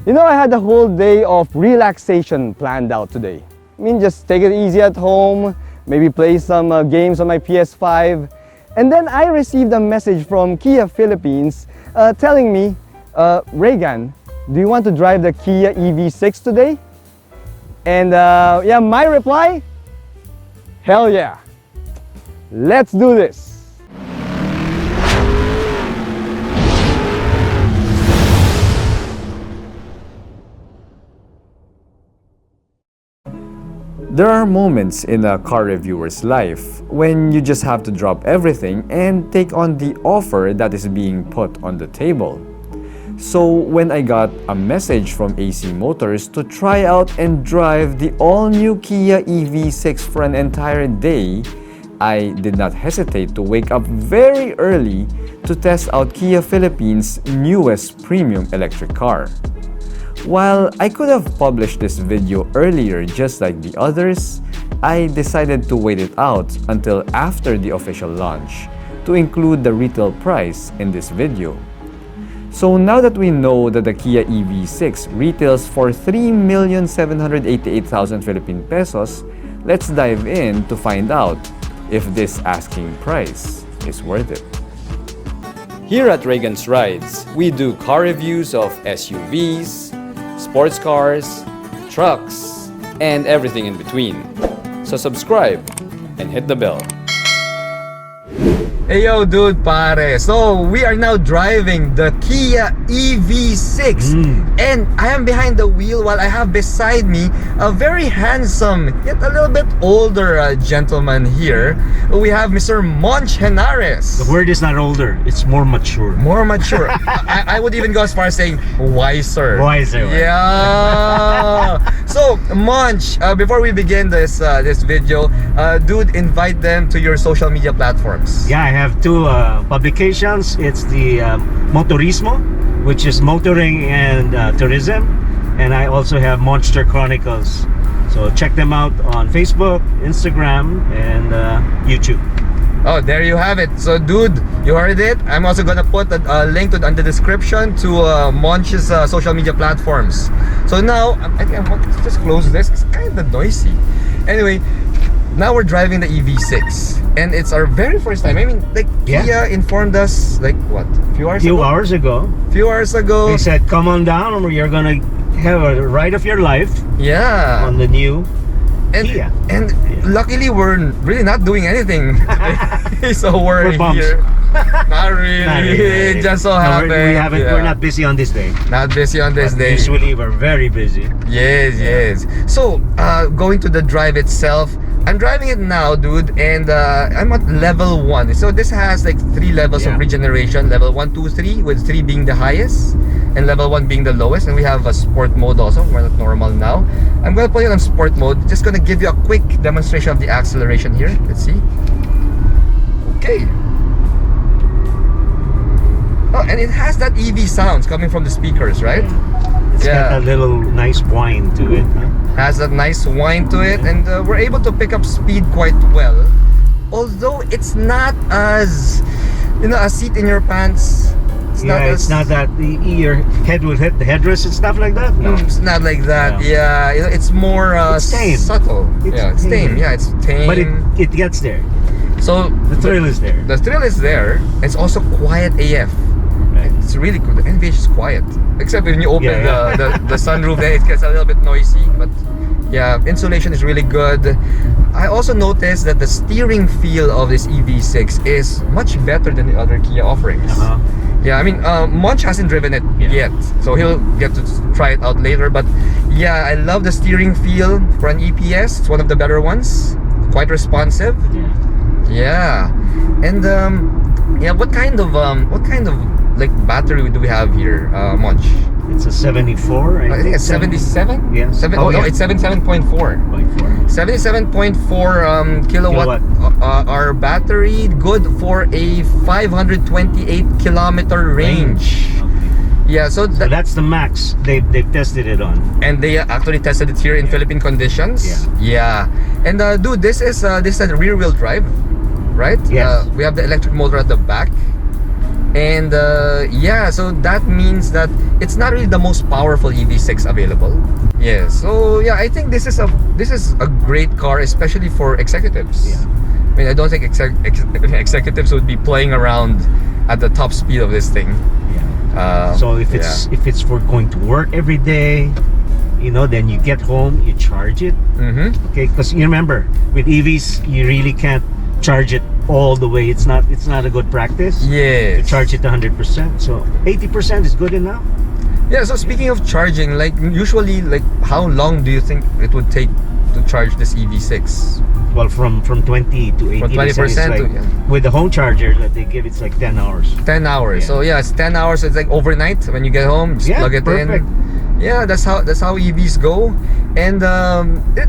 You know, I had a whole day of relaxation planned out today. I mean, just take it easy at home, maybe play some games on my PS5. And then I received a message from Kia Philippines telling me, Reagan, do you want to drive the Kia EV6 today? And yeah, my reply, hell yeah. Let's do this. There are moments in a car reviewer's life when you just have to drop everything and take on the offer that is being put on the table. So when I got a message from AC Motors to try out and drive the all-new Kia EV6 for an entire day, I did not hesitate to wake up very early to test out Kia Philippines' newest premium electric car. While I could have published this video earlier just like the others, I decided to wait it out until after the official launch to include the retail price in this video. So now that we know that the Kia EV6 retails for 3,788,000 Philippine pesos, let's dive in to find out if this asking price is worth it. Here at Reagan's Rides, we do car reviews of SUVs, sports cars, trucks, and everything in between. So subscribe and hit the bell. Hey yo dude pare, so we are now driving the Kia EV6 and I am behind the wheel while I have beside me a very handsome yet a little bit older gentleman here. We have Mr. Monch Henares. The word is not older, it's more mature. More mature. I would even go as far as saying wiser. Wiser. Yeah. So Monch, before we begin this video, dude, invite them to your social media platforms. Yeah, I have two publications. It's the Motorismo, which is motoring and tourism, and I also have Monster Chronicles. So check them out on Facebook, Instagram, and YouTube. Oh, there you have it. So dude, you heard it. I'm also gonna put a link to on the description to Monch's social media platforms. So now, I think I want to just close this. It's kind of noisy. Anyway, now we're driving the EV6 and it's our very first time. I mean, like, Kia informed us like what, Few hours ago. Few hours ago. They said, come on down, or you're gonna have a ride of your life. Yeah. On the new Kia. And luckily we're really not doing anything today. So we're here. Not really. Just so happened. We're not busy on this day. Not busy on this day. Usually we're very busy. Yes. So going to the drive itself, I'm driving it now, dude, and I'm at level 1. So this has like 3 levels of regeneration. Level 1, 2, 3, with 3 being the highest and level 1 being the lowest. And we have a sport mode also. We're at normal now. I'm gonna put it on sport mode. Just gonna give you a quick demonstration of the acceleration here. Let's see. Okay. Oh, and it has that EV sounds coming from the speakers, right? It's got a little nice whine to it, huh? Has a nice whine to it, and we're able to pick up speed quite well. Although it's not as, you know, a seat in your pants. It's not that your head will hit the headrest and stuff like that. No, it's not like that. Yeah, you know, it's more it's tame. Subtle. It's tame. Yeah, it's tame. But it gets there. So the thrill is there. The thrill is there. It's also quiet AF. It's really good. The NVH is quiet, except when you open the sunroof, then it gets a little bit noisy. But yeah, insulation is really good. I also noticed that the steering feel of this EV6 is much better than the other Kia offerings. Yeah, I mean, Monch hasn't driven it yet, so he'll get to try it out later. But yeah, I love the steering feel for an EPS. It's one of the better ones. Quite responsive. Yeah, and yeah, what kind of like battery do we have here, Monch? It's a 74. I think it's 77. Yeah. It's 77.4. 77.4 kilowatt. Our battery, good for a 528 kilometer range. Yeah, so that's the max they've tested it on. And they actually tested it here in Philippine conditions. Yeah. And dude, this is a rear wheel drive, right? Yes. We have the electric motor at the back. And yeah, so that means that it's not really the most powerful EV6 available. Yeah, so yeah, I think this is a great car, especially for executives. Yeah. I mean, I don't think executives would be playing around at the top speed of this thing. Yeah. So if it's for going to work every day, you know, then you get home, you charge it. Okay, because you remember with EVs, you really can't charge it all the way. It's not a good practice. Yeah. To charge it 100%. So 80% is good enough. Yeah. So speaking of charging, like usually, like how long do you think it would take to charge this EV6? Well, from 20 to 80%. From 20% like, with the home charger that they give, it's like 10 hours. 10 hours. Yeah. So yeah, it's 10 hours. It's like overnight when you get home, just plug it perfect. in. Yeah, that's how EVs go. And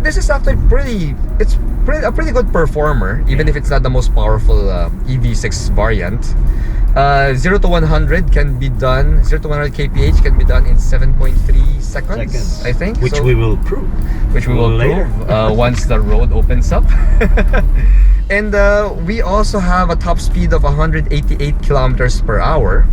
this is actually a pretty good performer, even if it's not the most powerful EV6 variant. 0 to 100 can be done. 0 to 100 kph can be done in 7.3 seconds, I think. Which we will prove. Which we will later. Prove once the road opens up. And we also have a top speed of 188 kilometers per hour.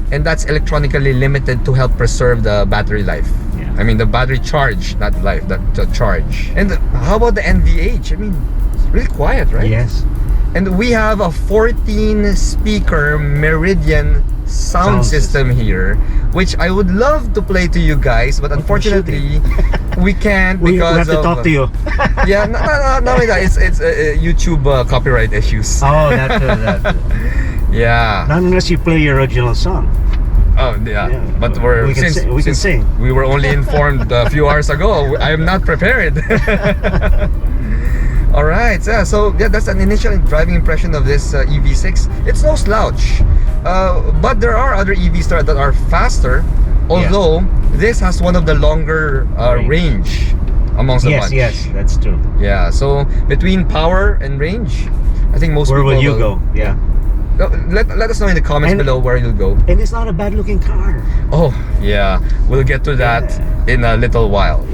And that's electronically limited to help preserve the battery life. Yeah. I mean the battery charge, not life, the charge. And how about the NVH? I mean, it's really quiet, right? Yes. And we have a 14 speaker Meridian sound system here, which I would love to play to you guys, but unfortunately we can't because we have to talk to you. Yeah, not only that, it's YouTube copyright issues. Oh, that. Yeah. Not unless you play your original song. Oh yeah, but we can sing. We were only informed a few hours ago. I am not prepared. All right, yeah. So yeah, that's an initial driving impression of this EV6. It's no slouch, but there are other EVs that are faster. Although this has one of the longer range amongst the bunch. Yes, that's true. Yeah. So between power and range, I think most Where people will you go? Yeah. Let us know in the comments below where you'll go. And it's not a bad looking car. Oh yeah, we'll get to that in a little while.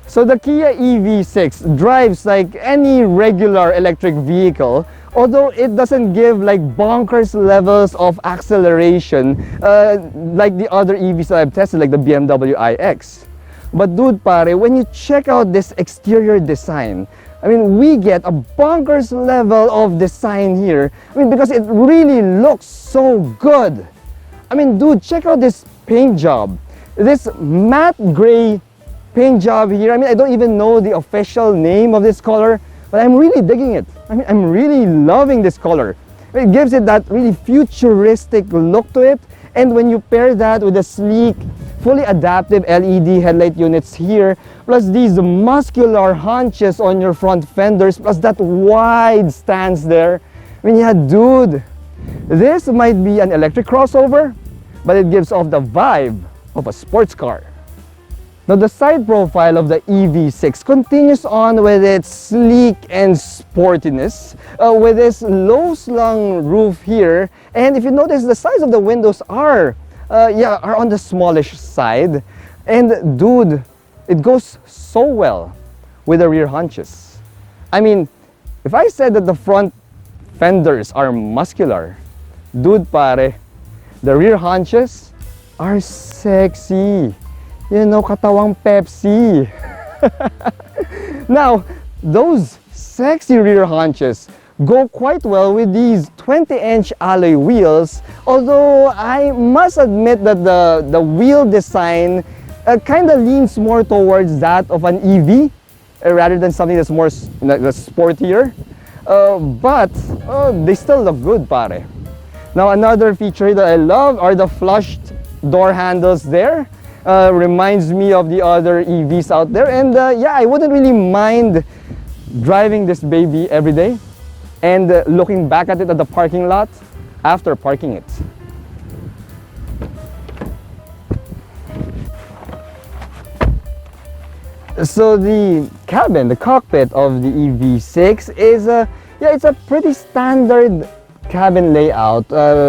So the Kia EV6 drives like any regular electric vehicle, although it doesn't give like bonkers levels of acceleration like the other EVs that I've tested, like the BMW iX. But dude pare, when you check out this exterior design, I mean, we get a bonkers level of design here. I mean, because it really looks so good. I mean, dude, check out this paint job. This matte gray paint job here. I mean, I don't even know the official name of this color, but I'm really digging it. I mean, I'm really loving this color. It gives it that really futuristic look to it. And when you pair that with the sleek, fully adaptive LED headlight units here, plus these muscular hunches on your front fenders, plus that wide stance there, I mean, yeah, dude, this might be an electric crossover, but it gives off the vibe of a sports car. Now, the side profile of the EV6 continues on with its sleek and sportiness, with this low-slung roof here. And if you notice, the size of the windows are on the smallish side. And dude, it goes so well with the rear hunches. I mean, if I said that the front fenders are muscular, dude pare, the rear hunches are sexy. You know, katawang Pepsi. Now, those sexy rear hunches go quite well with these 20-inch alloy wheels, although I must admit that the wheel design kind of leans more towards that of an EV rather than something that's more sportier. But they still look good, pare. Now, another feature that I love are the flushed door handles there. Reminds me of the other EVs out there, and yeah, I wouldn't really mind driving this baby every day and looking back at it at the parking lot after parking it. So the cabin, the cockpit of the EV6 is it's a pretty standard cabin layout,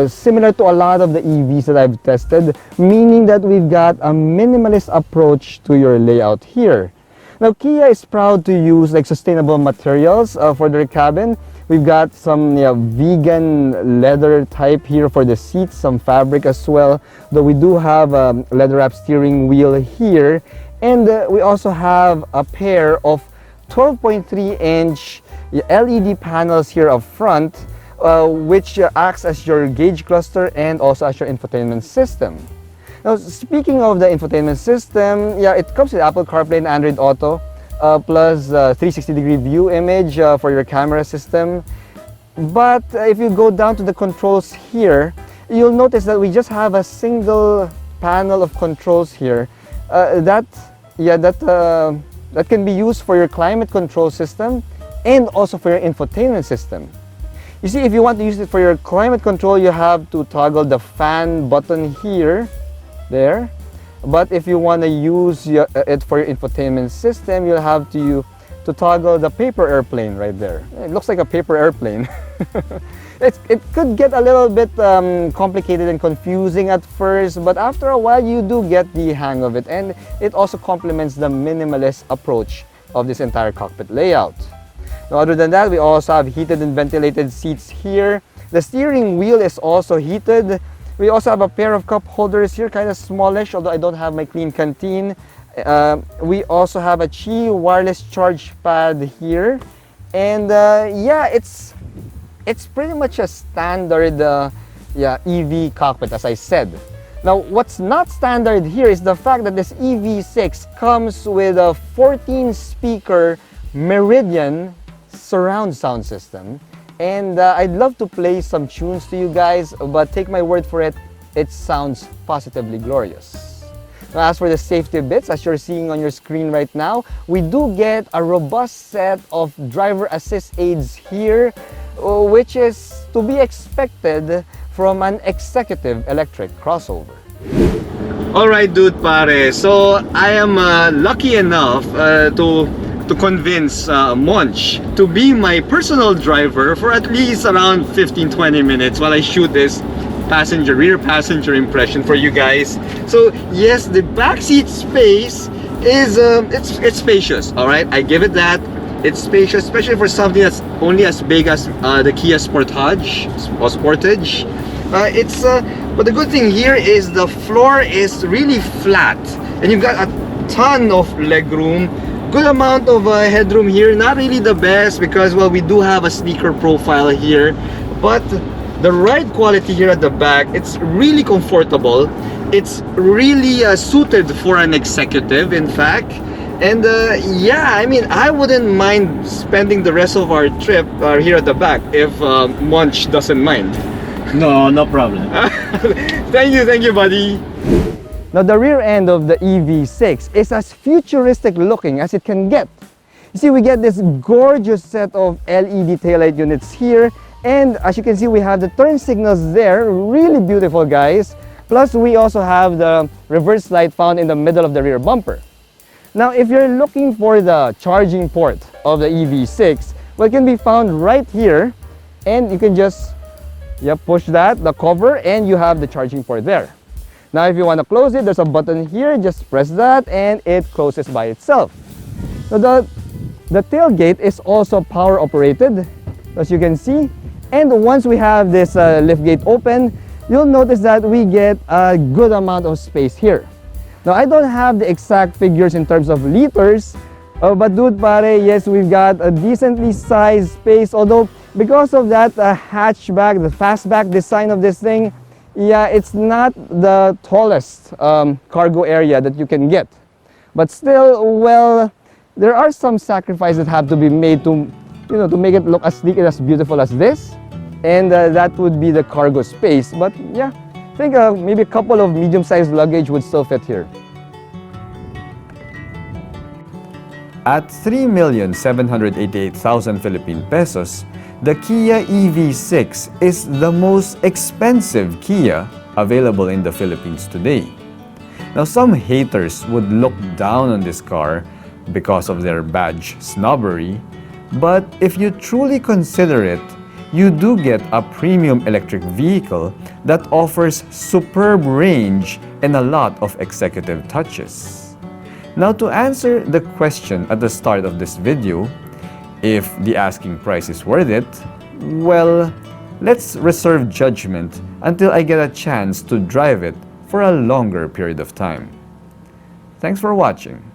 similar to a lot of the EVs that I've tested, meaning that we've got a minimalist approach to your layout here. Now, Kia is proud to use like sustainable materials for their cabin, We've got some vegan leather type here for the seats, some fabric as well. Though we do have a leather wrap steering wheel here. And we also have a pair of 12.3-inch LED panels here up front, which acts as your gauge cluster and also as your infotainment system. Now, speaking of the infotainment system, it comes with Apple CarPlay and Android Auto, plus 360-degree view image for your camera system. But if you go down to the controls here, you'll notice that we just have a single panel of controls here that can be used for your climate control system and also for your infotainment system. You see, if you want to use it for your climate control, you have to toggle the fan button here, there. But if you want to use it for your infotainment system, you'll have to toggle the paper airplane right there. It looks like a paper airplane. It could get a little bit complicated and confusing at first, but after a while you do get the hang of it, and it also complements the minimalist approach of this entire cockpit layout. Now, other than that, we also have heated and ventilated seats here. The steering wheel is also heated. We also have a pair of cup holders here, kind of smallish, although I don't have my clean canteen. We also have a Qi wireless charge pad here. And it's pretty much a standard EV cockpit, as I said. Now, what's not standard here is the fact that this EV6 comes with a 14-speaker Meridian surround sound system. And I'd love to play some tunes to you guys, but take my word for it, it sounds positively glorious. Now, as for the safety bits, as you're seeing on your screen right now, we do get a robust set of driver assist aids here, which is to be expected from an executive electric crossover. Alright, dude pare, so I am lucky enough to convince Monch to be my personal driver for at least around 15-20 minutes while I shoot this rear passenger impression for you guys. So yes, the backseat space is it's spacious. All right, I give it that. It's spacious, especially for something that's only as big as the Kia Sportage or Sportage. But the good thing here is the floor is really flat, and you've got a ton of legroom. Good amount of headroom here. Not really the best because, well, we do have a sneaker profile here, but the ride quality here at the back, it's really comfortable. It's really suited for an executive, in fact. And I mean, I wouldn't mind spending the rest of our trip here at the back if Monch doesn't mind. No problem. Thank you, buddy. Now, the rear end of the EV6 is as futuristic looking as it can get. You see, we get this gorgeous set of LED taillight units here, and as you can see, we have the turn signals there, really beautiful, guys. Plus, we also have the reverse light found in the middle of the rear bumper. Now, if you're looking for the charging port of the EV6, well, it can be found right here, and you can just push the cover, and you have the charging port there. Now, if you want to close it, there's a button here. Just press that and it closes by itself. Now, the tailgate is also power operated, as you can see. And once we have this liftgate open, you'll notice that we get a good amount of space here. Now, I don't have the exact figures in terms of liters, but dude pare, yes, we've got a decently sized space. Although, because of that hatchback, the fastback design of this thing, it's not the tallest cargo area that you can get. But still, well, there are some sacrifices that have to be made to, to make it look as sleek and as beautiful as this. And that would be the cargo space. But yeah, I think maybe a couple of medium-sized luggage would still fit here. At 3,788,000 Philippine pesos, the Kia EV6 is the most expensive Kia available in the Philippines today. Now, some haters would look down on this car because of their badge snobbery, but if you truly consider it, you do get a premium electric vehicle that offers superb range and a lot of executive touches. Now, to answer the question at the start of this video, If the asking price is worth it, well, let's reserve judgment until I get a chance to drive it for a longer period of time. Thanks for watching.